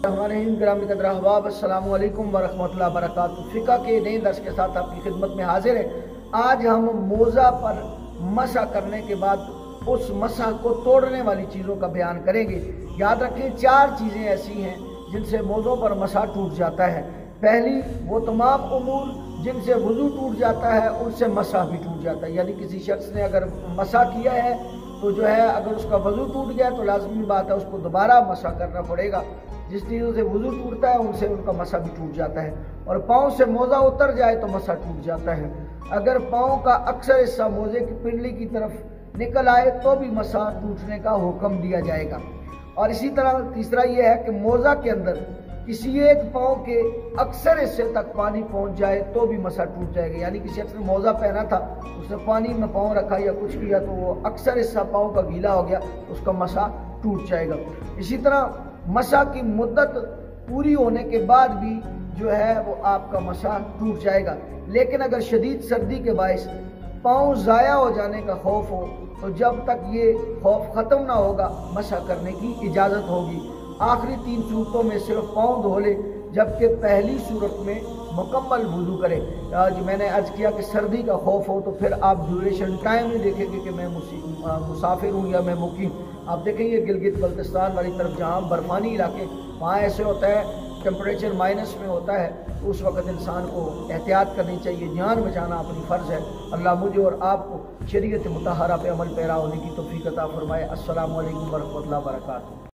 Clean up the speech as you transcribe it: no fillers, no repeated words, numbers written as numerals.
हमारे ग्रामी कदर अहबाब अस्सलामु अलैकुम वरहमतुल्लाहि वबरकातुहू। फ़िक़्ह के नए दर्स के साथ आपकी खिदमत में हाजिर है। आज हम मोज़ा पर मसा करने के बाद उस मसा को तोड़ने वाली चीज़ों का बयान करेंगे। याद रखें, 4 चीज़ें ऐसी हैं जिनसे मोज़ों पर मसा टूट जाता है। पहली, वो तमाम उमूर जिनसे वज़ू टूट जाता है उनसे मसा भी टूट जाता है। यानी किसी शख्स ने अगर मसा किया है तो जो है अगर उसका वज़ू टूट गया तो लाजमी बात है उसको दोबारा मसा करना पड़ेगा। जिस चीज़ों से वज़ू टूटता है उनसे उनका मसा भी टूट जाता है। और पाँव से मोज़ा उतर जाए तो मसा टूट जाता है। अगर पाँव का अक्सर हिस्सा मोज़े की पिंडली की तरफ निकल आए तो भी मसा टूटने का हुक्म दिया जाएगा। और इसी तरह तीसरा यह है कि मोज़ा के अंदर किसी एक पाँव के अक्सर हिस्से तक पानी पहुंच जाए तो भी मसा टूट जाएगा। यानी किसी शख्स ने मोज़ा पहना था, उसने पानी में पाँव रखा या कुछ किया तो वो अक्सर हिस्सा पाँव का गीला हो गया तो उसका मसा टूट जाएगा। इसी तरह मसा की मुद्दत पूरी होने के बाद भी जो है वो आपका मसा टूट जाएगा। लेकिन अगर शदीद सर्दी के बायस पाँव ज़ाया हो जाने का खौफ हो तो जब तक ये खौफ ख़त्म ना होगा मसा करने की इजाज़त होगी। आखिरी 3 सूरतों में सिर्फ पाँव धो ले, जबकि पहली सूरत में मुकम्मल वुज़ू करे। आज मैंने अर्ज़ किया कि सर्दी का खौफ हो तो फिर आप ड्यूरेशन टाइम नहीं देखेंगे कि मैं मुसाफिर हूँ या मैं मुकीम। आप देखेंगे गिलगित बल्तिस्तान वाली तरफ जहाँ बर्फानी इलाके, वहाँ ऐसे होता है टेम्परेचर माइनस में होता है, तो उस वक़्त इंसान को एहतियात करनी चाहिए। जान बचाना अपनी फ़र्ज़ है। अल्लाह मुझे और आपको शरीयत मुतहरा पे अमल पैरा होने की तौफ़ीक़ अता फ़रमाए। अस्सलामु अलैकुम वरहमतुल्लाहि वबरकातुहू।